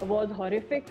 was horrific।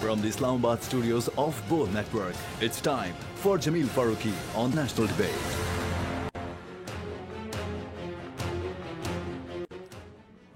From the Islamabad studios of Bold Network, it's time for Jameel Farooqi on National Debate.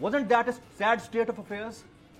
wasn't that a sad state of affairs?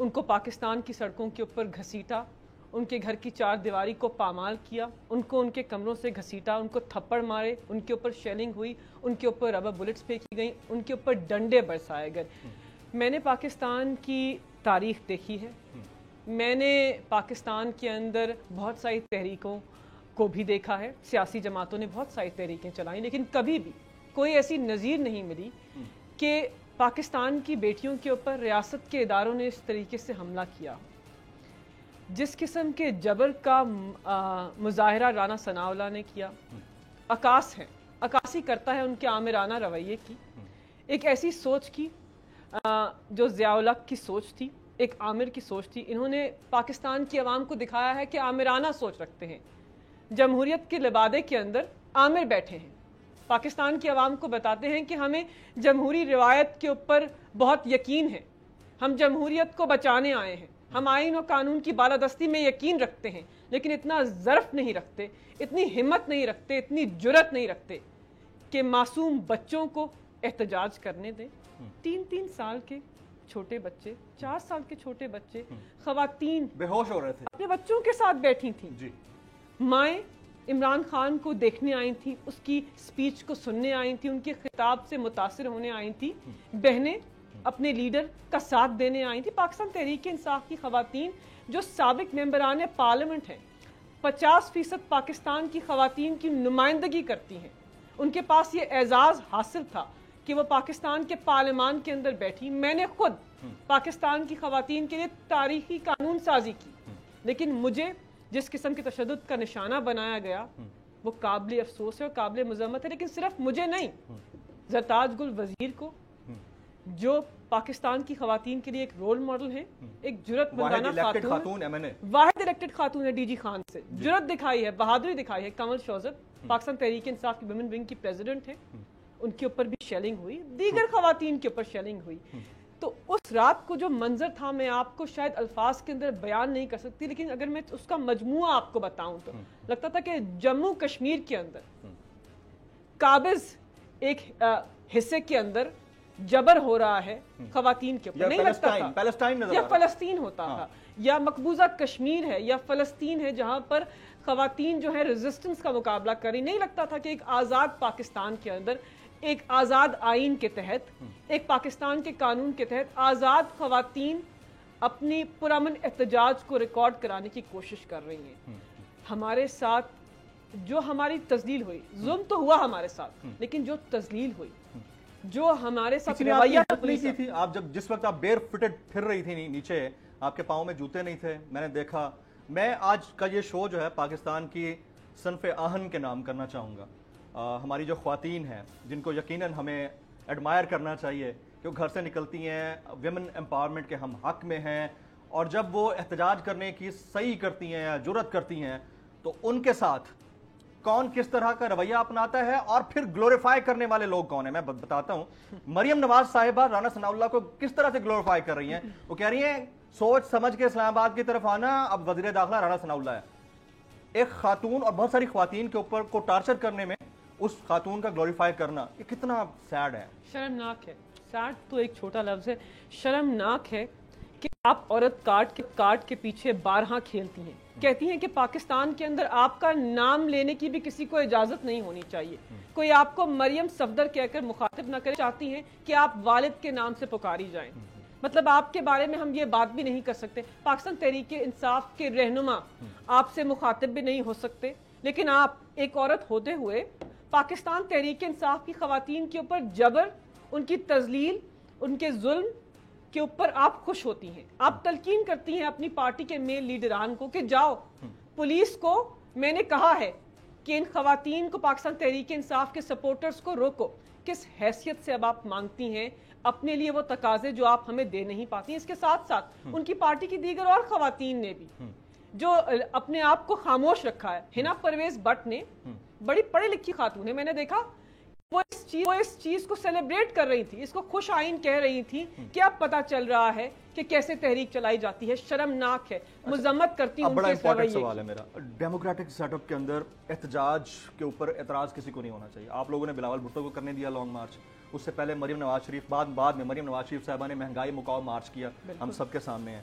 ان کو پاکستان کی سڑکوں کے اوپر گھسیٹا, ان کے گھر کی 4 دیواری کو پامال کیا, ان کو ان کے کمروں سے گھسیٹا, ان کو تھپڑ مارے, ان کے اوپر شیلنگ ہوئی, ان کے اوپر ربر بلٹس پھینکی گئیں, ان کے اوپر ڈنڈے برسائے گئے. میں نے پاکستان کی تاریخ دیکھی ہے, میں نے پاکستان کے اندر بہت ساری تحریکوں کو بھی دیکھا ہے, سیاسی جماعتوں نے بہت ساری تحریکیں چلائیں, لیکن کبھی بھی کوئی ایسی نظیر نہیں ملی کہ پاکستان کی بیٹیوں کے اوپر ریاست کے اداروں نے اس طریقے سے حملہ کیا. جس قسم کے جبر کا مظاہرہ رانا ثناء اللہ نے کیا, عکاسی کرتا ہے ان کے آمرانہ رویے کی, ایک ایسی سوچ کی جو ضیاء الحق کی سوچ تھی, ایک عامر کی سوچ تھی. انہوں نے پاکستان کی عوام کو دکھایا ہے کہ آمرانہ سوچ رکھتے ہیں. جمہوریت کے لبادے کے اندر عامر بیٹھے ہیں, پاکستان کی عوام کو بتاتے ہیں کہ ہمیں جمہوری روایت کے اوپر بہت یقین ہے, ہم جمہوریت کو بچانے آئے ہیں, ہم آئین و قانون کی بالادستی میں یقین رکھتے ہیں, لیکن اتنا ظرف نہیں رکھتے, اتنی ہمت نہیں رکھتے, اتنی جرت نہیں رکھتے کہ معصوم بچوں کو احتجاج کرنے دیں. 3 سال کے چھوٹے بچے, 4 سال کے چھوٹے بچے, خواتین بے ہوش ہو رہے تھے, اپنے بچوں کے ساتھ بیٹھی تھیں. مائیں عمران خان کو دیکھنے آئی تھیں, اس کی سپیچ کو سننے آئی تھیں, ان کے خطاب سے متاثر ہونے آئی تھیں. بہنیں اپنے لیڈر کا ساتھ دینے آئی تھیں. پاکستان تحریک انصاف کی خواتین جو سابق ممبران پارلیمنٹ ہیں, 50% پاکستان کی خواتین کی نمائندگی کرتی ہیں, ان کے پاس یہ اعزاز حاصل تھا کہ وہ پاکستان کے پارلیمان کے اندر بیٹھی. میں نے خود پاکستان کی خواتین کے لیے تاریخی قانون سازی کی, لیکن مجھے جس قسم کے تشدد کا نشانہ بنایا گیا وہ قابل افسوس ہے اور قابل مذمت ہے. لیکن صرف مجھے نہیں, زرتاج گل وزیر کو جو پاکستان کی خواتین کے لیے ایک رول ماڈل ہیں, ایک جرت مندانہ خاتون, واحد الیکٹڈ خاتون ہے, ڈی جی خان سے جرت دکھائی ہے, بہادری دکھائی ہے. کنول شوزت پاکستان تحریک انصاف کی ویمن ونگ کی پریزیڈنٹ ہیں, ان کے اوپر بھی شیلنگ ہوئی, دیگر خواتین کے اوپر شیلنگ ہوئی. تو اس رات کو جو منظر تھا میں آپ کو شاید الفاظ کے اندر بیان نہیں کر سکتی, لیکن اگر میں اس کا مجموعہ آپ کو بتاؤں تو لگتا تھا کہ جموں کشمیر کے اندر قابض ایک حصے کے اندر جبر ہو رہا ہے خواتین کے اوپر. نہیں لگتا تھا یا فلسطین ہوتا تھا یا مقبوضہ کشمیر ہے یا فلسطین ہے جہاں پر خواتین جو ہے ریزسٹنس کا مقابلہ کری. نہیں لگتا تھا کہ ایک آزاد پاکستان کے اندر, ایک آزاد آئین کے تحت, ایک پاکستان کے قانون کے تحت آزاد خواتین اپنی پرامن احتجاج کو ریکارڈ کرانے کی کوشش کر رہی ہیں. ہمارے ساتھ جو ہماری تذلیل ہوئی, ظلم تو ہوا ہمارے ساتھ, لیکن جو تذلیل ہوئی, جو ہمارے ساتھ رویہ کی تھی, آپ جس وقت آپ بیر فٹڈ پھر رہی تھی نیچے, آپ کے پاؤں میں جوتے نہیں تھے, میں نے دیکھا. میں آج کا یہ شو جو ہے پاکستان کی صنف آہن کے نام کرنا چاہوں گا. ہماری جو خواتین ہیں جن کو یقیناً ہمیں ایڈمائر کرنا چاہیے کہ وہ گھر سے نکلتی ہیں, ویمن امپاورمنٹ کے ہم حق میں ہیں, اور جب وہ احتجاج کرنے کی صحیح کرتی ہیں یا جرت کرتی ہیں تو ان کے ساتھ کون کس طرح کا رویہ اپناتا ہے اور پھر گلوریفائی کرنے والے لوگ کون ہیں. میں بتاتا ہوں. مریم نواز صاحبہ رانا ثناء اللہ کو کس طرح سے گلوریفائی کر رہی ہیں. وہ کہہ رہی ہیں سوچ سمجھ کے اسلام آباد کی طرف آنا, اب وزیر داخلہ رانا ثناء اللہ ہے. ایک خاتون اور بہت ساری خواتین کے اوپر کو ٹارچر کرنے میں اس خاتون کا گلوریفائی کرنا, یہ کتنا سیڈ ہے, شرمناک ہے. سیڈ تو ایک چھوٹا لفظ ہے, شرمناک ہے کہ آپ عورت کارڈ کے پیچھے بارہا کھیلتی ہیں. کہتی ہیں کہ پاکستان کے اندر آپ کا نام لینے کی بھی کسی کو اجازت نہیں ہونی چاہیے, کوئی آپ کو مریم صفدر کہہ کر مخاطب نہ کرے. چاہتی ہیں کہ آپ والد کے نام سے پکاری جائیں, مطلب آپ کے بارے میں ہم یہ بات بھی نہیں کر سکتے. پاکستان تحریک انصاف کے رہنما آپ سے مخاطب بھی نہیں ہو سکتے, لیکن آپ ایک عورت ہوتے ہوئے پاکستان تحریک انصاف کی خواتین کے اوپر جبر, ان کی تذلیل, ان کے ظلم کے اوپر آپ خوش ہوتی ہیں. آپ تلقین کرتی ہیں اپنی پارٹی کے مین لیڈران کو کہ جاؤ پولیس کو میں نے کہا ہے کہ ان خواتین کو, پاکستان تحریک انصاف کے سپورٹرز کو روکو. کس حیثیت سے اب آپ مانگتی ہیں اپنے لیے وہ تقاضے جو آپ ہمیں دے نہیں پاتی ہیں؟ اس کے ساتھ ساتھ ان کی پارٹی کی دیگر اور خواتین نے بھی جو اپنے آپ کو خاموش رکھا ہے. ہنا پرویز بٹ نے, بڑی پڑھی لکھی خاتون ہے, میں نے دیکھا وہ اس چیز کو سیلیبریٹ کر رہی تھی, اس کو خوش آئین کہہ رہی تھی کہ اب پتا چل رہا ہے کہ کیسے تحریک چلائی جاتی ہے. شرمناک ہے, مذمت کرتی ہوں. بڑا امپورٹنٹ سوال ہے میرا, ڈیموکریٹک سیٹ اپ کے اندر احتجاج کے اوپر اعتراض کسی کو نہیں ہونا چاہیے. آپ لوگوں نے بلاول بھٹو کو کرنے دیا لانگ مارچ, اس سے پہلے مریم نواز شریف, بعد میں مریم نواز شریف صاحبہ نے مہنگائی مکاؤ مارچ کیا, ہم سب کے سامنے ہیں.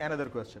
Another question,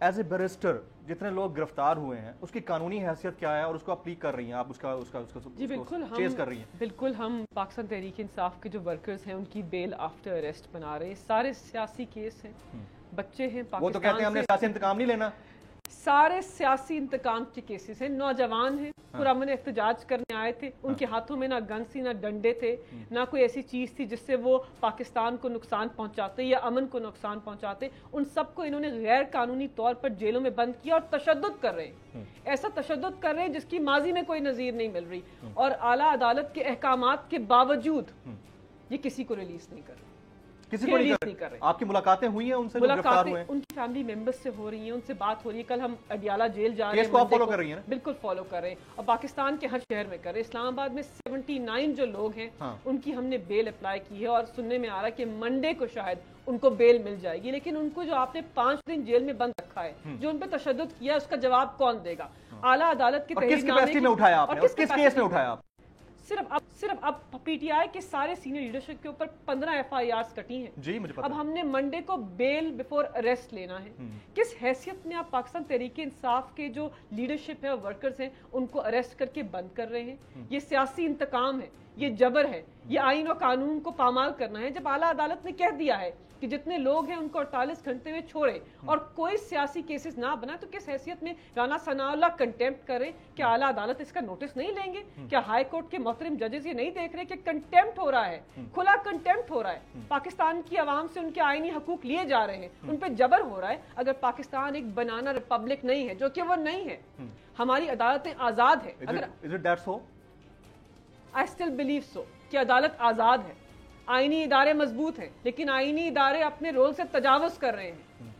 as a barrister جتنے لوگ گرفتار ہوئے ہیں اس کی قانونی حیثیت کیا ہے اور اس کو آپ پلیگ کر رہی ہیں, آپ اس کا جی بالکل چیز کر رہی ہیں؟ بالکل ہم پاکستان تحریک انصاف کے جو ورکرز ہیں ان کی بیل آفٹر اریسٹ بنا رہے ہیں. سارے سیاسی کیس ہیں, بچے ہیں وہ تو کہتے ہیں ہم نے سیاسی انتقام نہیں لینا, سارے سیاسی انتقام کے کیسز ہیں. نوجوان ہیں پرامن احتجاج کرنے آئے تھے, ان کے ہاتھوں میں نہ گن سی نہ ڈنڈے تھے, نہ کوئی ایسی چیز تھی جس سے وہ پاکستان کو نقصان پہنچاتے یا امن کو نقصان پہنچاتے. ان سب کو انہوں نے غیر قانونی طور پر جیلوں میں بند کیا اور تشدد کر رہے ہیں, ایسا تشدد کر رہے ہیں جس کی ماضی میں کوئی نظیر نہیں مل رہی, اور اعلیٰ عدالت کے احکامات کے باوجود یہ کسی کو ریلیز نہیں کر رہے, کسی کو نہیں کر رہے. آپ کی ملاقاتیں ہوئی ہیں ان سے جو گرفتار ہوئے ہیں؟ ان کی فیملی ممبرز سے ہو رہی ہیں, ان سے بات ہو رہی ہے. کل ہم اڈیالہ جیل جا رہے ہیں, کیس کو آپ فالو کر رہی ہیں؟ بالکل فالو کر رہے ہیں, اور پاکستان کے ہر شہر میں کر رہے ہیں. اسلام آباد میں 79 جو لوگ ہیں ان کی ہم نے بیل اپلائی کی ہے, اور سننے میں آ رہا ہے کہ منڈے کو شاید ان کو بیل مل جائے گی. لیکن ان کو جو آپ نے 5 دن جیل میں بند رکھا ہے, جو ان پہ تشدد کیا ہے, اس کا جواب کون دے گا؟ اعلیٰ عدالت کے کس کیپیسٹی میں اٹھایا آپ نے, کس کیس میں اٹھایا آپ؟ صرف اب پی ٹی آئی کے سارے سینئر لیڈرشپ کے اوپر 15 ایف آئی آرز کٹی ہیں. جی مجھے پتا. اب ہم نے منڈے کو بیل بیفور اریسٹ لینا ہے. کس حیثیت میں آپ پاکستان تحریک انصاف کے جو لیڈرشپ ہے, ورکرز ہیں, ان کو اریسٹ کر کے بند کر رہے ہیں؟ یہ سیاسی انتقام ہے, یہ جبر ہے, یہ آئین و قانون کو پامال کرنا ہے. جب اعلیٰ عدالت نے کہہ دیا ہے کہ جتنے لوگ ہیں ان کو 48 گھنٹے میں چھوڑے اور کوئی سیاسی کیسز نہ بنا, تو کس حیثیت میں رانا ثناء اللہ کنٹیمپٹ کریں؟ کہ اعلیٰ عدالت اس کا نوٹس نہیں لیں گے؟ کیا ہائی کورٹ کے محترم ججز یہ نہیں دیکھ رہے کہ کنٹیمپٹ ہو رہا ہے, کھلا کنٹیمپٹ ہو رہا ہے, پاکستان کی عوام سے ان کے آئینی حقوق لیے جا رہے ہیں, ان پہ جبر ہو رہا ہے؟ اگر پاکستان ایک بنانا ریپبلک نہیں ہے, جو کہ وہ نہیں ہے, ہماری عدالتیں آزاد ہے. اگر I still believe so کہ عدالت آزاد ہے, آئینی ادارے مضبوط ہیں, لیکن آئینی ادارے اپنے رول سے تجاوز کر رہے ہیں.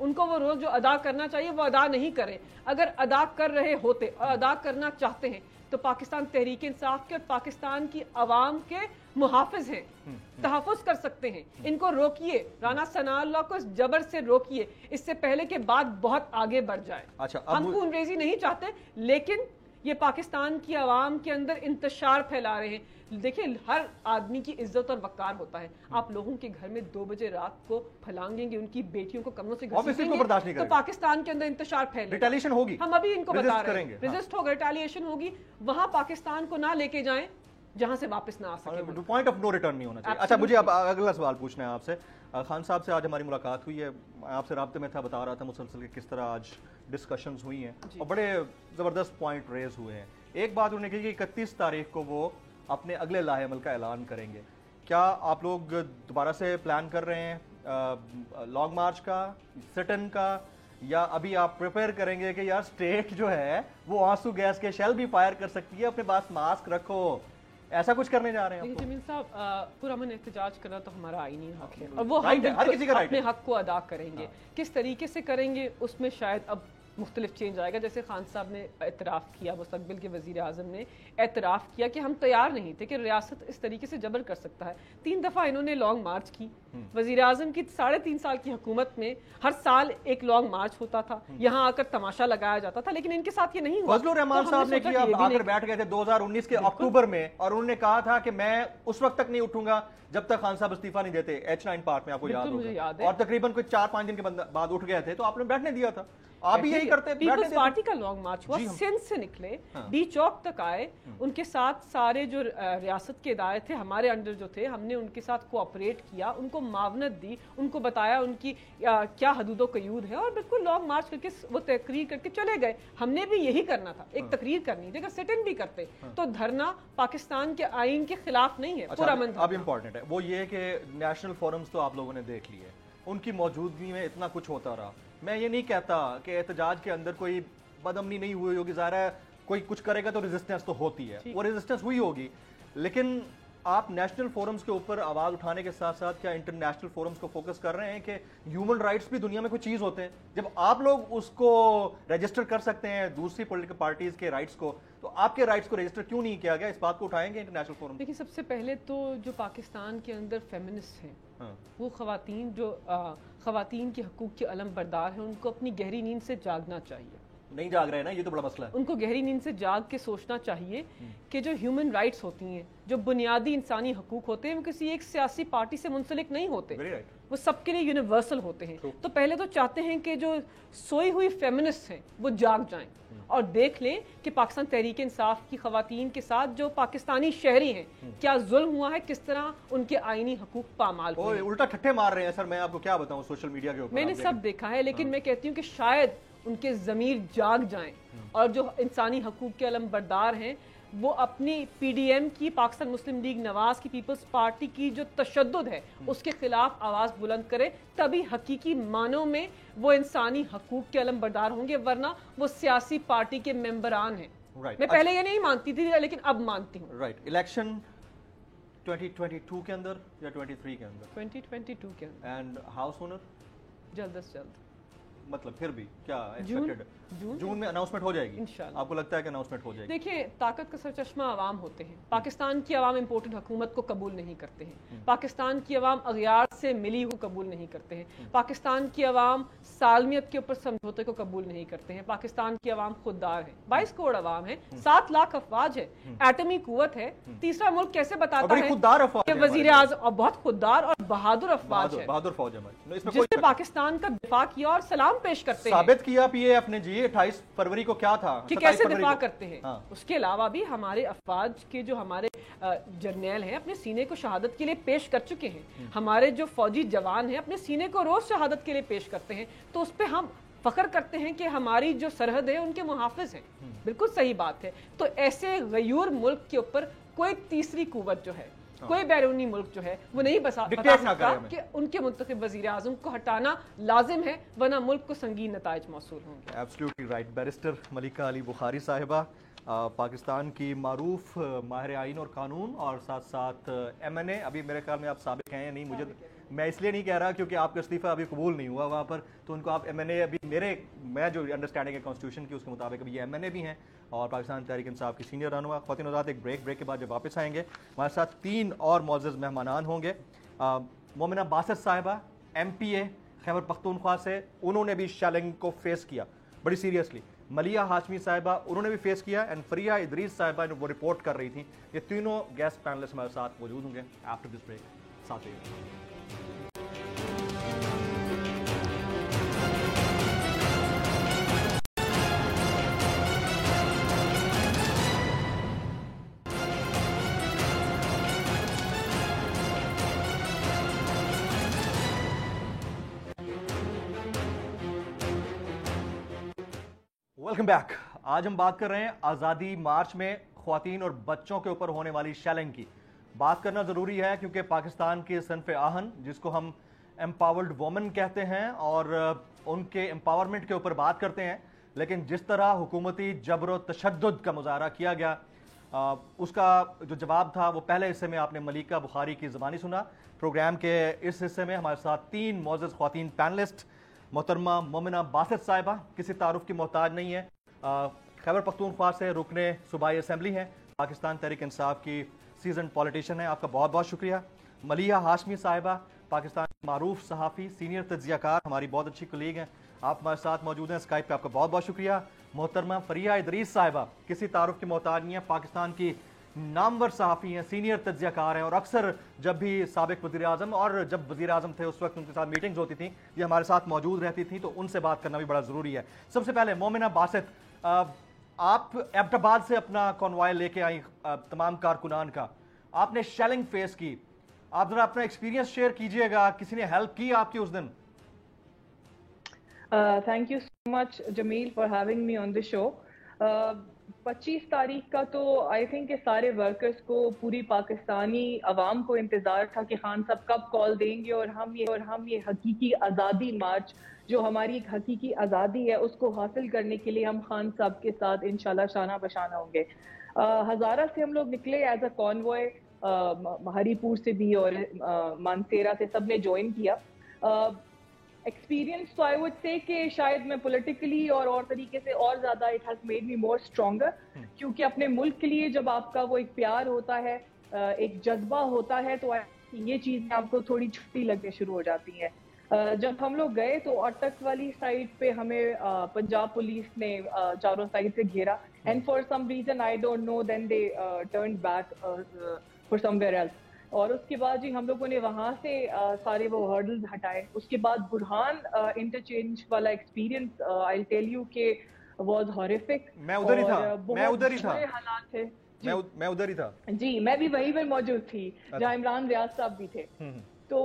ان کو وہ رول جو ادا کرنا چاہیے وہ ادا نہیں کر رہے. اگر ادا کر رہے ہوتے اور ادا کرنا چاہتے ہیں تو پاکستان تحریک انصاف کے اور پاکستان کی عوام کے محافظ ہیں, تحفظ کر سکتے ہیں. ان کو روکیے, رانا ثناء اللہ کو اس جبر سے روکیے, اس سے پہلے کہ بات بہت آگے بڑھ جائے. ہم خون ریزی نہیں چاہتے, لیکن یہ پاکستان کی عوام کے اندر انتشار پھیلا رہے ہیں. دیکھیں, ہر آدمی کی عزت اور وقار ہوتا ہے. آپ لوگوں کے گھر میں 2 بجے رات کو پھلانگیں گے, ان کی بیٹیوں کو کمروں سے گھسیٹیں گے, تو پاکستان کے اندر انتشار پھیلے, ریٹیلیشن ہوگی. ہم ابھی ان کو بتا رہے ہیں, ریزسٹ ہوگا, ریٹیلیشن ہوگی. وہاں پاکستان کو نہ لے کے جائیں جہاں سے واپس نہ آ سکے. پوائنٹ آف نو ریٹرن نہیں ہونا چاہیے. اچھا, مجھے اب اگلا سوال پوچھنا ہے آپ سے. خان صاحب سے آج ہماری ملاقات ہوئی ہے, آپ سے رابطے میں تھا, بتا رہا تھا مسلسل کہ کس طرح آج ڈسکشنز ہوئی ہیں اور بڑے زبردست پوائنٹ ریز ہوئے ہیں. ایک بات انہوں نے کہی کہ 31 تاریخ کو وہ اپنے اگلے لاہے عمل کا اعلان کریں گے. کیا آپ لوگ دوبارہ سے پلان کر رہے ہیں لانگ مارچ کا, سٹ ان کا, یا ابھی آپ پریپیئر کریں گے کہ یار اسٹیٹ جو ہے وہ آنسو گیس کے شیل بھی فائر کر سکتی ہے, اپنے پاس ماسک رکھو, ایسا کچھ کرنے جا رہے ہیں؟ جمیل صاحب, پرامن احتجاج کرنا تو ہمارا آئینی حق ہے, اور وہ ہر کسی کا اپنے حق کو ادا کریں گے. کس طریقے سے کریں گے اس میں شاید اب مختلف چینج آئے گا. جیسے خان صاحب نے اعتراف کیا, مستقبل کے وزیر اعظم نے اعتراف کیا کہ ہم تیار نہیں تھے کہ ریاست اس طریقے سے جبر کر سکتا ہے. 3 دفعہ انہوں نے لانگ مارچ کی. وزیر اعظم کی 3.5 سال کی حکومت میں ہر سال ایک لانگ مارچ ہوتا تھا, یہاں آ کر تماشا لگایا جاتا تھا, لیکن ان کے ساتھ یہ نہیں ہوا. فضل الرحمان صاحب نے کیا, آ کر بیٹھ گئے تھے 2019 کے اکتوبر میں, اور انہوں نے کہا تھا کہ میں اس وقت تک نہیں اٹھوں گا جب تک خان صاحب استعفیٰ نہیں دیتے. H9 پارک میں آپ کو یاد ہوگا, اور تقریباً کوئی 4-5 دن کے بعد اٹھ گئے تھے, تو آپ نے بیٹھنے دیا تھا. آپ بھی یہی کرتے. پیپلز پارٹی کا لانگ مارچ ہوا, سندھ سے نکلے, ڈی چوک تک آئے, ان کے ساتھ سارے جو ریاست کے ادارے تھے ہمارے انڈر جو تھے, ہم نے ان کے ساتھ کوآپریٹ کیا, ان کو معاونت دی, ان کو بتایا ان کی کیا حدود و قیود ہے, اور بالکل لانگ مارچ کر کے وہ تقریر کر کے چلے گئے. ہم نے بھی یہی کرنا تھا, ایک تقریر کرنی تھی. اگر سٹ ان بھی کرتے تو دھرنا پاکستان کے آئین کے خلاف نہیں ہے. اب امپورٹنٹ ہے وہ یہ کہ نیشنل فورمز تو آپ لوگوں نے دیکھ لیے, ان کی موجودگی میں اتنا کچھ ہوتا رہا. میں یہ نہیں کہتا کہ احتجاج کے اندر کوئی بدامنی نہیں ہوئی ہوگی, ظاہر ہے کوئی کچھ کرے گا تو ریزسٹنس تو ہوتی ہے, وہ ریزسٹنس ہوئی ہوگی, لیکن آپ نیشنل فورمز کے اوپر آواز اٹھانے کے ساتھ ساتھ کیا انٹرنیشنل فورمز کو فوکس کر رہے ہیں کہ ہیومن رائٹس بھی دنیا میں کوئی چیز ہوتے ہیں؟ جب آپ لوگ اس کو رجسٹر کر سکتے ہیں دوسری پولیٹیکل پارٹیز کے رائٹس کو, تو آپ کے رائٹس کو رجسٹر کیوں نہیں کیا گیا؟ اس بات کو اٹھائیں گے انٹرنیشنل فورم؟ دیکھیں, سب سے پہلے تو جو پاکستان کے اندر فیمنسٹ ہیں, وہ خواتین جو خواتین کے حقوق کے علم بردار ہیں, ان کو اپنی گہری نیند سے جاگنا چاہیے. نہیں جاگ رہے نا, یہ تو بڑا مسئلہ ہے. ان کو گہری نیند سے جاگ کے سوچنا چاہیے کہ جو ہیومن رائٹس ہوتی ہیں, جو بنیادی انسانی حقوق ہوتے ہیں, وہ کسی ایک سیاسی پارٹی سے منسلک نہیں ہوتے. وہ سب کے لیے یونیورسل ہوتے ہیں. تو پہلے تو چاہتے ہیں کہ جو سوئی ہوئی فیمنسٹ ہیں وہ جاگ جائیں اور دیکھ لیں کہ پاکستان تحریک انصاف کی خواتین کے ساتھ جو پاکستانی شہری ہیں کیا ظلم ہوا ہے, کس طرح ان کے آئینی حقوق پامال ہوئے. الٹا ٹھٹے مار رہے ہیں سر, میں آپ کو کیا بتاؤں سوشل میڈیا کے اوپر میں نے سب دیکھا ہے, لیکن میں کہتی ہوں کہ شاید ان کے ضمیر جاگ جائیں اور جو انسانی حقوق کے علم بردار ہیں وہ اپنی پی ڈی ایم کی, پاکستان مسلم لیگ نواز کی, پیپلز پارٹی کی جو تشدد ہے اس کے خلاف آواز بلند کرے, تبھی حقیقی معنوں میں وہ انسانی حقوق کے علم بردار ہوں گے, ورنہ وہ سیاسی پارٹی کے ممبران ہیں. میں پہلے یہ نہیں مانتی تھی لیکن اب مانتی ہوں. رائٹ, الیکشن 2022 کے اندر یا 23 کے اندر؟ 2022 کے اندر. اینڈ ہاؤس اونر جلد از جلد, مطلب پھر بھی کیا جون میں اناؤنسمنٹ ہو جائے گی انشاءاللہ. آپ کو لگتا ہے کہ اناؤنسمنٹ ہو جائے گی؟ دیکھیں, طاقت کا سرچشمہ عوام ہوتے ہیں. پاکستان کی عوام امپورٹنٹ حکومت کو قبول نہیں کرتے ہیں. پاکستان کی عوام اغیار سے ملی ہو قبول نہیں کرتے ہیں. پاکستان کی عوام سالمیت کے اوپر سمجھوتے کو قبول نہیں کرتے ہیں. پاکستان کی عوام خوددار ہے. 22 کروڑ عوام ہے, 7 لاکھ افواج ہے, ایٹمی قوت ہے. تیسرا ملک کیسے بتاتا ہے کہ وزیر اعظم اور بہت خوددار اور بہادر افواج ہے, بہادر فوج ہے جس نے پاکستان کا دفاع کیا اور سلام پیش کرتے ہیں. ثابت کیا پی اے اپنے جی 28 فروری کو کیا تھا کہ کیسے دفاع کرتے ہیں. اس کے علاوہ بھی ہمارے افواج کے جو ہمارے جرنیل ہیں اپنے سینے کو شہادت کے لیے پیش کر چکے ہیں. ہمارے جو فوجی جوان ہیں اپنے سینے کو روز شہادت کے لیے پیش کرتے ہیں. تو اس پہ ہم فخر کرتے ہیں کہ ہماری جو سرحد ہے ان کے محافظ ہیں. بالکل صحیح بات ہے. تو ایسے غیور ملک کے اوپر کوئی تیسری قوت جو ہے, کوئی بیرونی ملک جو ہے وہ نہیں بتا سکتا کہ ان کے منتخب وزیر اعظم کو ہٹانا لازم ہے, ورنہ ملک کو سنگین نتائج موصول ہوں گے. Absolutely right. بیرسٹر ملیکہ علی بخاری صاحبہ, پاکستان کی معروف ماہر آئین اور قانون, اور ساتھ ساتھ ایم این اے. ابھی میرے خیال میں آپ سابق ہیں یا نہیں, مجھے میں اس لیے نہیں کہہ رہا کیونکہ آپ کا استعفیٰ ابھی قبول نہیں ہوا وہاں پر, تو ان کو آپ ایم این اے ابھی میں جو انڈرسٹینڈنگ ہے کانسٹیٹیوشن کی اس کے مطابق ابھی یہ ایم این اے بھی ہیں اور پاکستان تحریک انصاف کی سینئر رہنما. خواتین حضرات, ایک بریک کے بعد جب واپس آئیں گے ہمارے ساتھ 3 اور معزز مہمانان ہوں گے. مومنہ باسط صاحبہ ایم پی اے خیبر پختونخوا سے, انہوں نے بھی شیلنگ کو فیس کیا بڑی سیریسلی. ملیحہ ہاشمی صاحبہ, انہوں نے بھی فیس کیا. اینڈ فریحہ ادریس صاحبہ وہ رپورٹ کر رہی تھیں. یہ تینوں گیسٹ پینلسٹ ہمارے ساتھ موجود ہوں گے آفٹر دس بریک. ساتھ رہیے. Welcome back. آج ہم بات کر رہے ہیں آزادی مارچ میں خواتین اور بچوں کے اوپر ہونے والی شیلنگ کی. بات کرنا ضروری ہے کیونکہ پاکستان کے صنف آہن جس کو ہم امپاورڈ وومن کہتے ہیں اور ان کے امپاورمنٹ کے اوپر بات کرتے ہیں, لیکن جس طرح حکومتی جبر و تشدد کا مظاہرہ کیا گیا اس کا جو جواب تھا وہ پہلے حصے میں آپ نے ملیکہ بخاری کی زبانی سنا. پروگرام کے اس حصے میں ہمارے ساتھ 3 معزز خواتین پینلسٹ. محترمہ مومنہ باسط صاحبہ کسی تعارف کی محتاج نہیں ہے, خیبر پختونخوا سے رکن صوبائی اسمبلی ہیں, پاکستان تحریک انصاف کی سیزنڈ پولیٹیشین ہیں, آپ کا بہت بہت شکریہ. ملیحہ ہاشمی صاحبہ پاکستان معروف صحافی, سینئر تجزیہ کار, ہماری بہت اچھی کلیگ ہیں, آپ ہمارے ساتھ موجود ہیں اسکائپ پہ, آپ کا بہت بہت شکریہ. محترمہ فریحہ ادریس صاحبہ کسی تعارف کی محتاج نہیں ہے, پاکستان کی نامور صحافی ہیں, سینئر تجزیہ کار ہیں, اور اکثر جب بھی سابق وزیر اعظم اور جب وزیر اعظم تھے اس وقت ان کے ساتھ میٹنگز ہوتی تھیں, یہ ہمارے ساتھ موجود رہتی تھیں, تو ان سے بات کرنا بھی بڑا ضروری ہے. سب سے پہلے مومنہ باسط, آپ ایبٹ آباد سے اپنا کانوائے لے کے آئی تمام کارکنان کا, آپ نے شیلنگ فیس کی, آپ ذرا اپنا ایکسپیرینس شیئر کیجئے گا, کسی نے ہیلپ کی آپ کی اس دن؟ Thank you so much Jameel for having me on the show. 25 تاریخ کا تو آئی تھنک کہ سارے ورکرز کو, پوری پاکستانی عوام کو انتظار تھا کہ خان صاحب کب کال دیں گے اور ہم یہ حقیقی آزادی مارچ جو ہماری ایک حقیقی آزادی ہے اس کو حاصل کرنے کے لیے ہم خان صاحب کے ساتھ انشاءاللہ شانہ بشانہ ہوں گے. ہزارہ سے ہم لوگ نکلے ایز اے کانوائے, ہری پور سے بھی اور مانسیرا سے سب نے جوائن کیا. ایکسپیرینس تو آئی وڈ سے کہ شاید میں پولیٹیکلی اور طریقے سے اور زیادہ it has made me more stronger, کیونکہ اپنے ملک کے لیے جب آپ کا وہ ایک پیار ہوتا ہے, ایک جذبہ ہوتا ہے, تو یہ چیزیں آپ کو تھوڑی چھٹی لگنے شروع ہو جاتی ہیں. جب ہم لوگ گئے تو اٹک والی سائڈ پہ ہمیں پنجاب پولیس نے چاروں سائڈ سے گھیرا, and for some reason I don't know then they turned back for somewhere else. اور اس کے بعد جی ہم لوگوں نے وہاں سے سارے وہ ہرڈلز ہٹائے. اس کے بعد برہان انٹرچینج والا ایکسپیرینس آئی ٹیل یو کہ واز ہارریفک. میں ادھر ہی تھا حالات تھے. میں ادھر ہی تھا جی, میں بھی وہیں پر موجود تھی جہاں عمران ریاض صاحب بھی تھے. تو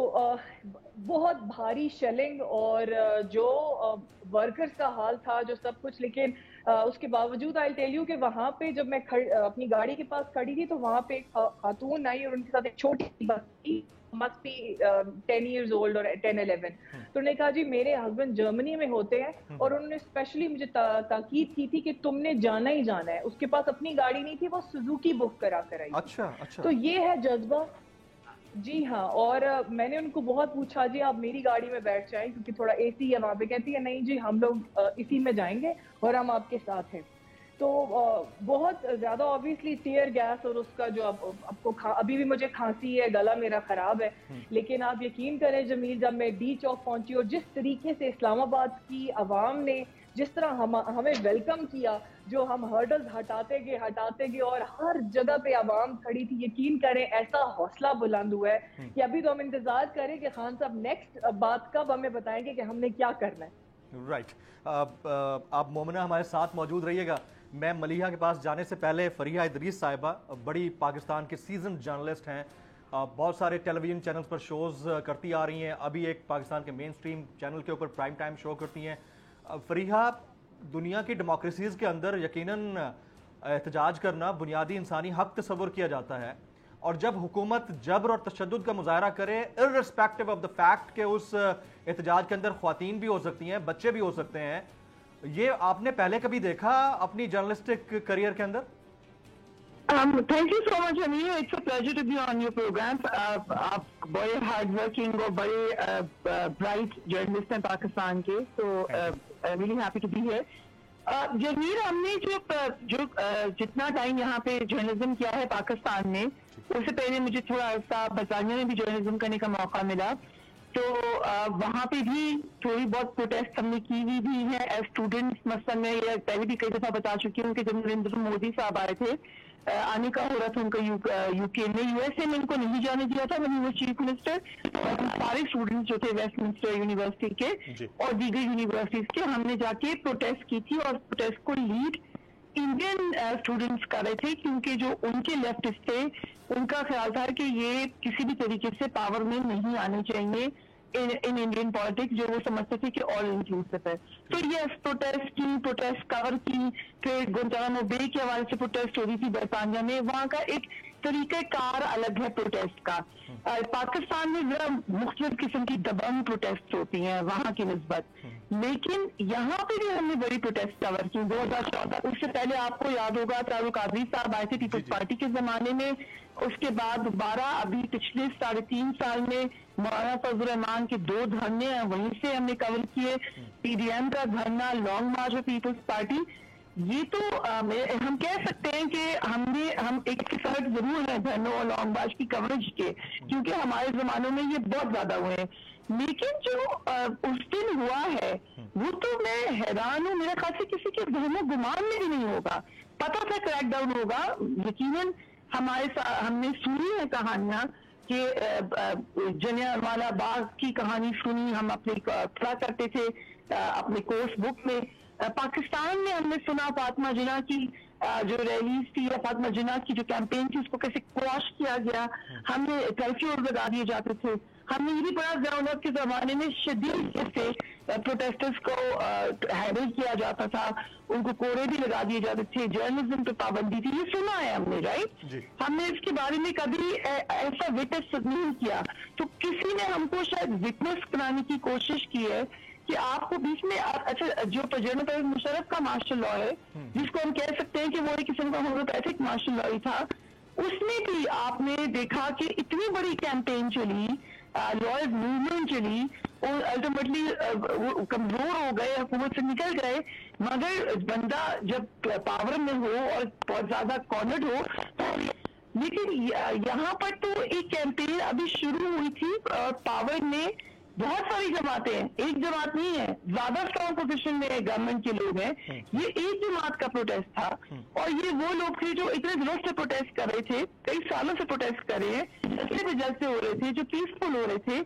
بہت بھاری شیلنگ اور جو ورکرز کا حال تھا, جو سب کچھ. لیکن اس کے باوجود آئی ٹیل یو کہ وہاں پہ جب میں اپنی گاڑی کے پاس کھڑی تھی تو وہاں پہ ایک خاتون آئی اور ان کے ساتھ ایک چھوٹی سی بچی, must be 10 years old اور 10-11. تو انہوں نے کہا جی میرے ہسبینڈ جرمنی میں ہوتے ہیں اور انہوں نے اسپیشلی مجھے تاکید کی تھی کہ تم نے جانا ہی جانا ہے. اس کے پاس اپنی گاڑی نہیں تھی, وہ سوزوکی بک کرا کر آئی. اچھا. تو یہ ہے جذبہ. جی ہاں, اور میں نے ان کو بہت پوچھا جی آپ میری گاڑی میں بیٹھ جائیں کیونکہ تھوڑا اے سی ہے وہاں پہ. کہتی ہے نہیں جی ہم لوگ اسی میں جائیں گے اور ہم آپ کے ساتھ ہیں. تو بہت زیادہ آبویسلی ٹیئر گیس اور اس کا جو آپ کو ابھی بھی مجھے کھانسی ہے, گلا میرا خراب ہے. لیکن آپ یقین کریں جمیل, جب میں ڈی چوک پہنچی اور جس طریقے سے اسلام آباد کی عوام نے جس طرح ہمیں ویلکم کیا, جو ہم ہرڈلز ہٹاتے گئے اور ہر جگہ پہ عوام کھڑی تھی, یقین کریں ایسا حوصلہ بلند ہوا ہے کہ ابھی تو ہم انتظار کریں کہ خان صاحب نیکسٹ بات کب ہمیں بتائیں گے کہ ہم نے کیا کرنا ہے. رائٹ. آپ مومنہ ہمارے ساتھ موجود رہیے گا. میں ملیحہ کے پاس جانے سے پہلے فریحہ ادریس صاحبہ بڑی پاکستان کے سیزن جرنلسٹ ہیں, بہت سارے ٹیلی ویژن چینلز پر شوز کرتی آ رہی ہیں, ابھی ایک پاکستان کے مین سٹریم چینل کے اوپر پرائم ٹائم شو کرتی ہیں. فریحہ, دنیا کی ڈیموکریسیز کے اندر یقیناً احتجاج کرنا بنیادی انسانی حق تصور کیا جاتا ہے, اور جب حکومت جبر اور تشدد کا مظاہرہ کرے ارسپیکٹو آف دا فیکٹ کہ اس احتجاج کے اندر خواتین بھی ہو سکتی ہیں, بچے بھی ہو سکتے ہیں, یہ آپ نے پہلے کبھی دیکھا اپنی جرنلسٹک کریئر کے اندر؟ Thank you so much Amir, it's a pleasure to be on your programme. آپ بڑے ہارڈ ورکنگ اور بڑے برائٹ جرنلسٹ ہیں پاکستان کے, تو really happy to be here. Jameel, ہم نے جو جتنا ٹائم یہاں پہ جرنلزم کیا ہے پاکستان میں, اس سے پہلے مجھے تھوڑا عرصہ برطانیہ میں بھی جرنلزم کرنے کا موقع ملا, تو وہاں پہ بھی تھوڑی بہت پروٹیسٹ ہم نے کی ہوئی بھی ہے ایز اسٹوڈنٹس. مثلا میں یہ پہلے بھی کئی دفعہ بتا چکی ہوں کہ جب نریندر مودی صاحب آئے تھے, آنے کا ہو رہا تھا ان کا یو کے میں, یو ایس اے میں ان کو نہیں جانے دیا تھا when he was chief minister. سارے اسٹوڈنٹس جو تھے ویسٹ منسٹر یونیورسٹی کے اور دیگر یونیورسٹیز کے, ہم نے جا کے پروٹیسٹ کی تھی, اور پروٹیسٹ کو لیڈ انڈین اسٹوڈنٹس کر رہے تھے, کیونکہ جو ان کے لیفٹسٹ تھے ان کا خیال تھا کہ یہ کسی بھی طریقے سے پاور میں نہیں آنے چاہیے ان انڈین پالیٹکس, جو وہ سمجھتے تھے کہ آل انکلوسیو ہے. تو یہ پروٹیسٹ کور کی, پھر گوانتانامو بے کے حوالے سے پروٹیسٹ ہو رہی تھی برطانیہ میں. وہاں کا ایک طریقہ کار الگ ہے پروٹیسٹ کا. پاکستان میں ذرا مختلف قسم کی دبنگ پروٹیسٹ ہوتی ہیں وہاں کی نسبت, لیکن یہاں پہ بھی ہم نے بڑی پروٹیسٹ کور کی 2014. اس سے پہلے آپ کو یاد ہوگا تاروق قادری صاحب آئے تھے پیپلز پارٹی کے زمانے میں, اس کے بعد دوبارہ ابھی پچھلے 3.5 سال میں مولانا فضل الرحمان کے 2 دھرنے ہیں, وہیں سے ہم نے کور کیے. پی ڈی ایم کا دھرنا, long march of Peoples Party. یہ تو ہم کہہ سکتے ہیں کہ ہم ایک فرق ضرور ہے دھرنوں اور لانگ مارچ کی کوریج کے, کیونکہ ہمارے زمانوں میں یہ بہت زیادہ ہوئے ہیں. لیکن جو اس دن ہوا ہے وہ تو میں حیران ہوں, میرے خیال سے کسی کے ذہن و گمان میں بھی نہیں ہوگا. پتہ تھا کریک ڈاؤن ہوگا, یقیناً ہم نے سنی ہے کہانیاں کہ جلیاں والا باغ کی کہانی سنی, ہم اپنے پڑھا کرتے تھے اپنے کورس بک میں. پاکستان میں ہم نے سنا فاطمہ جناح کی جو ریلیز تھی, یا فاطمہ جناح کی جو کیمپین تھی, اس کو کیسے کواش کیا گیا. ہم نے کرفیو لگا دیے جاتے تھے. ہم نے یہ بھی پڑھا ضرورت کے زمانے میں شدید سے پروٹیسٹرز کو ہیرل کیا جاتا تھا, ان کو کوڑے بھی لگا دیے جاتے تھے, جرنلزم پہ پابندی تھی. یہ سنا ہے ہم نے, رائٹ. ہم نے اس کے بارے میں کبھی ایسا وٹنس نہیں کیا. تو کسی نے ہم کو شاید وٹنس کرانے کی کوشش کی ہے کہ آپ کو بیچ میں, اچھا جو جنرل پرویز مشرف کا مارشل لا ہے, جس کو ہم کہہ سکتے ہیں کہ وہ ایک قسم کا ہومیوپیتھک مارشل لا تھا, اس میں بھی آپ نے دیکھا کہ اتنی بڑی کیمپین چلی, لائر موومنٹ چلی, اور الٹیمیٹلی وہ کمزور ہو گئے, حکومت سے نکل گئے. مگر بندہ جب پاور میں ہو اور بہت زیادہ کارنرڈ ہو, لیکن یہاں پر تو ایک کیمپین ابھی شروع ہوئی تھی, اور پاور نے بہت ساری جماعتیں ہیں, ایک جماعت نہیں ہے, زیادہ اسٹرانگ پوزیشن میں گورنمنٹ کے لوگ ہیں. یہ ایک جماعت کا پروٹیسٹ تھا, اور یہ وہ لوگ تھے جو اتنے دنوں سے پروٹیسٹ کر رہے تھے, کئی سالوں سے پروٹیسٹ کر رہے ہیں, جلسے پہ جلسے ہو رہے تھے, جو پیسفل ہو رہے تھے,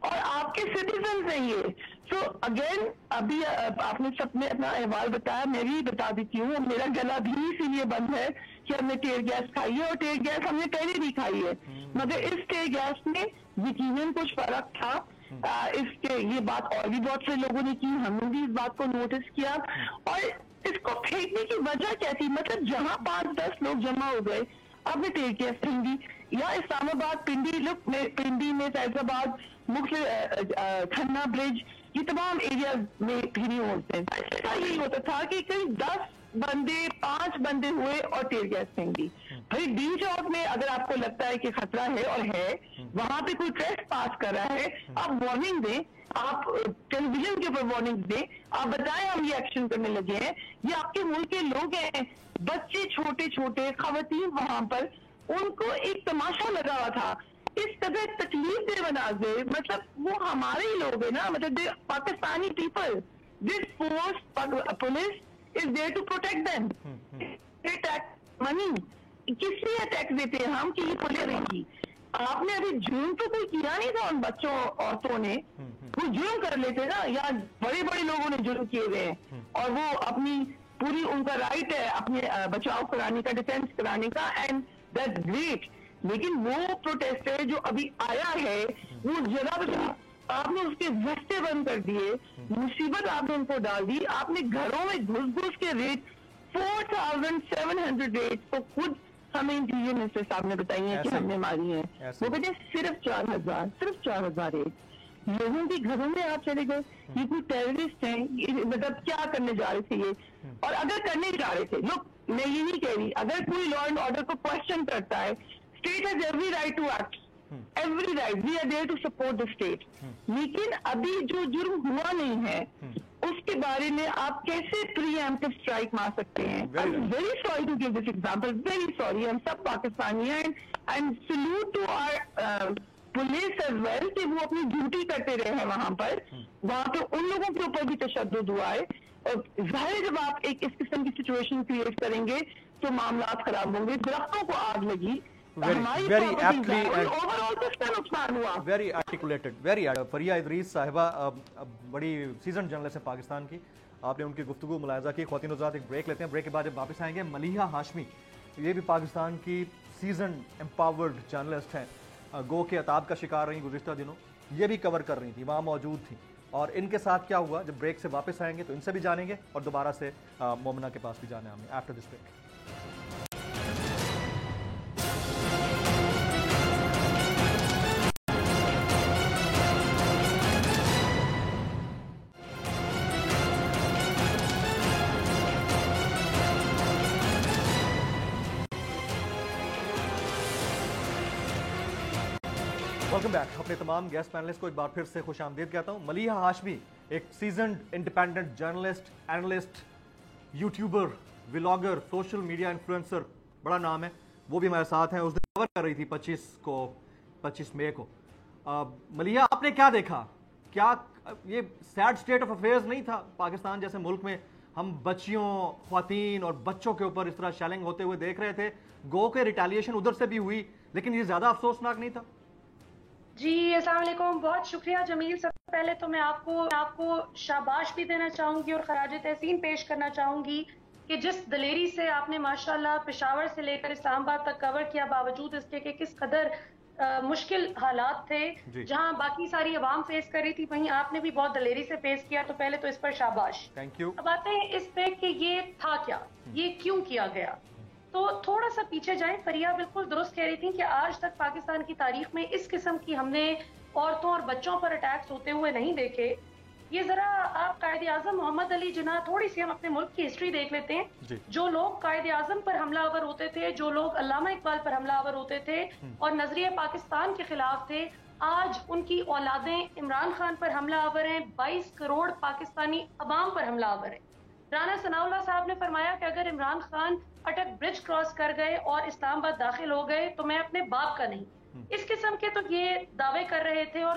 اور آپ کے سٹیزنز ہیں یہ. سو اگین ابھی آپ نے سب نے اپنا احوال بتایا, میں بھی بتا دیتی ہوں, میرا گلا بھی اسی لیے بند ہے کہ ہم نے ٹیئر گیس کھائی ہے, اور ٹیئر گیس ہم نے پہلے بھی کھائی ہے, مگر اس ٹیئر گیس میں یقیناً کچھ فرق تھا. اس کے یہ بات اور بھی بہت سے لوگوں نے کی, ہم نے بھی اس بات کو نوٹس کیا, اور اس کو پھینکنے کی وجہ کیا تھی؟ مطلب جہاں 5-10 لوگ جمع ہو گئے, اب میں ٹیئر گیس پھینک, یا اسلام آباد, پنڈی میں فیض آباد, کھنہ برج, یہ تمام ایریاز میں پھیری ہوتے ہیں. یہی ہوتا تھا کہ کئی 5 بندے ہوئے اور ٹیئر گیس پھینک دی. بھائی ڈی چوک میں اگر آپ کو لگتا ہے کہ خطرہ ہے, اور ہے, وہاں پہ کوئی ٹریس پاس کر رہا ہے, آپ وارننگ دیں, آپ ٹیلی ویژن کے اوپر وارننگ دیں, آپ بتائیں ہم یہ ایکشن کرنے لگے ہیں. یہ آپ کے ملک کے لوگ ہیں, بچے چھوٹے چھوٹے, خواتین وہاں پر, ان کو ایک تماشا لگا ہوا تھا. اس قدر تکلیف دے مناظر, مطلب وہ ہمارے ہی لوگ ہیں نا, مطلب Pakistani people, this force police is there to protect them. They tax money. کس لیے ٹیکس دیتے ہیں ہم کہ یہ کھلے رہیں گی؟ آپ نے ابھی جرم تو کوئی کیا نہیں تھا ان بچوں عورتوں نے, وہ جرم کر لیتے نا, یا بڑے بڑے لوگوں نے جرم کیے ہوئے ہیں, اور وہ اپنی پوری ان کا رائٹ ہے اپنے بچاؤ کرانے کا, ڈیفینس کرانے کا, اینڈ دیٹس گریٹ. لیکن وہ پروٹیسٹر جو ابھی آیا ہے, وہ ذرا بچا آپ نے اس کے رستے بند کر دیے, مصیبت آپ نے ان کو ڈال دی. آپ نے گھروں میں گھس کے ریٹ 4700 ریٹ تو خود ہمیں انٹیریئر منسٹر صاحب نے بتائی ہیں کہ ہم نے ماری ہیں, وہ کہتے ہیں صرف 4000 ریٹ. لوگوں کے گھروں میں آپ چلے گئے, یہ کوئی ٹیررسٹ ہیں, مطلب کیا کرنے جا رہے تھے یہ, اور اگر کرنے جا رہے تھے, لوگ میں یہ نہیں کہہ رہی, اگر کوئی لا اینڈ آرڈر کو کوشچن کرتا ہے, state has every right to act, every right, we are there to support the state. لیکن ابھی جو جرم ہوا نہیں ہے اس کے بارے میں آپ کیسے پری ایمپٹیو اسٹرائک مار سکتے ہیں؟ Very sorry to give this example, very sorry, ہم سب پاکستانی ہیں, and salute to our police as well کہ وہ اپنی ڈیوٹی کرتے رہے ہیں وہاں پر. وہاں پہ ان لوگوں کے اوپر بھی تشدد ہوا ہے, اور ظاہر جب آپ ایک اس قسم کی سچویشن کریٹ کریں گے تو معاملات خراب ہوں گے. درختوں کو آگ لگی, ویری آرٹیکولیٹڈ, ویری. فریہ ادریس صاحبہ بڑی سیزن جرنلسٹ ہے پاکستان کی, آپ نے ان کی گفتگو ملاحظہ کی. خواتین حضرات ایک بریک لیتے ہیں, بریک کے بعد جب واپس آئیں گے ملیحہ ہاشمی, یہ بھی پاکستان کی سیزن امپاورڈ جرنلسٹ ہیں, گو کے عطاب کا شکار رہی گزشتہ دنوں, یہ بھی کور کر رہی تھی, وہاں موجود تھیں, اور ان کے ساتھ کیا ہوا. جب بریک سے واپس آئیں گے تو ان سے بھی جانیں گے, اور دوبارہ سے مومنہ کے پاس بھی جانا ہے ہمیں after this break. Welcome back. اپنے تمام گیسٹ پینلسٹ کو ایک بار پھر سے خوش آمدید کہتا ہوں. ملیحہ ہاشمی ایک seasoned independent journalist, analyst, YouTuber, vlogger, social media influencer, بڑا نام ہے, وہ بھی ہمارے ساتھ ہیں. اس دن کور کر رہی تھی 25 مئی کو. ملیحہ, آپ نے کیا دیکھا؟ کیا یہ سیڈ اسٹیٹ آف افیئرز نہیں تھا پاکستان جیسے ملک میں؟ ہم بچیوں, خواتین اور بچوں کے اوپر اس طرح شیلنگ ہوتے ہوئے دیکھ رہے تھے. گو کے ریٹیلیشن ادھر سے بھی ہوئی, لیکن یہ زیادہ افسوسناک نہیں تھا؟ جی السلام علیکم, بہت شکریہ جمیل. سب سے پہلے تو میں آپ کو شاباش بھی دینا چاہوں گی اور خراج تحسین پیش کرنا چاہوں گی کہ جس دلیری سے آپ نے ماشاءاللہ پشاور سے لے کر اسلام آباد تک کور کیا, باوجود اس کے کہ کس قدر مشکل حالات تھے جہاں باقی ساری عوام فیس کر رہی تھی, وہیں آپ نے بھی بہت دلیری سے فیس کیا, تو پہلے تو اس پر شاباش. Thank you. اب آتے ہیں اس پہ کہ یہ تھا کیا, یہ کیوں کیا گیا. تو تھوڑا سا پیچھے جائیں. فریہ بالکل درست کہہ رہی تھی کہ آج تک پاکستان کی تاریخ میں اس قسم کی ہم نے عورتوں اور بچوں پر اٹیکس ہوتے ہوئے نہیں دیکھے. یہ ذرا آپ قائد اعظم محمد علی جناح, تھوڑی سی ہم اپنے ملک کی ہسٹری دیکھ لیتے ہیں. جو لوگ قائد اعظم پر حملہ آور ہوتے تھے, جو لوگ علامہ اقبال پر حملہ آور ہوتے تھے اور نظریہ پاکستان کے خلاف تھے, آج ان کی اولادیں عمران خان پر حملہ آور ہیں, 22 کروڑ پاکستانی عوام پر حملہ آور ہیں. رانا ثناء اللہ صاحب نے فرمایا کہ اگر عمران خان اٹک برج کراس کر گئے اور اسلام آباد داخل ہو گئے تو میں اپنے باپ کا نہیں. اس قسم کے تو یہ دعوے کر رہے تھے, اور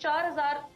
4000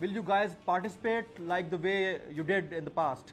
will you guys participate like the way you did in the past?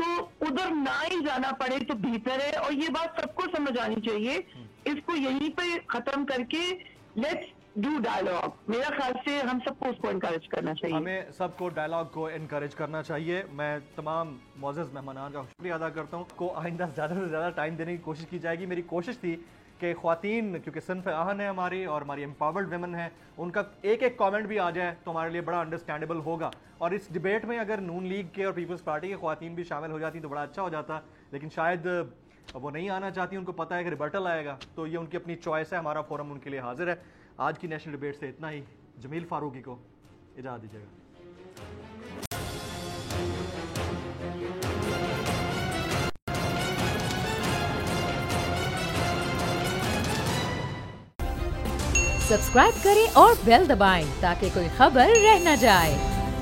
تو ادھر نہ ہی جانا پڑے تو بہتر ہے. اور یہ بات سب کو سمجھ آنی چاہیے, اس کو یہیں پہ ختم کر کے لیٹس ڈو ڈائلاگ. میرا خیال سے ہم سب کو اس کو انکریج کرنا چاہیے, ہمیں سب کو ڈائلاگ کو انکریج کرنا چاہیے. میں تمام معزز مہمانان کا شکریہ ادا کرتا ہوں. کو آئندہ زیادہ سے زیادہ ٹائم دینے کی کوشش کی جائے گی. میری کوشش تھی کہ خواتین کیونکہ صنف آہن ہے ہماری اور ہماری امپاورڈ ویمن ہیں, ان کا ایک ایک کامنٹ بھی آ جائے تو ہمارے لیے بڑا انڈرسٹینڈیبل ہوگا. اور اس ڈبیٹ میں اگر نون لیگ کے اور پیپلز پارٹی کے خواتین بھی شامل ہو جاتی تو بڑا اچھا ہو جاتا, لیکن شاید وہ نہیں آنا چاہتی. ان کو پتہ ہے کہ ریبرٹل آئے گا, تو یہ ان کی اپنی چوائس ہے. ہمارا فورم ان کے لیے حاضر ہے. آج کی نیشنل ڈبیٹ سے اتنا ہی. جمیل فاروقی کو اجازت دیجیے گا. سبسکرائب کریں اور بیل دبائیں تاکہ کوئی خبر رہ نہ جائے.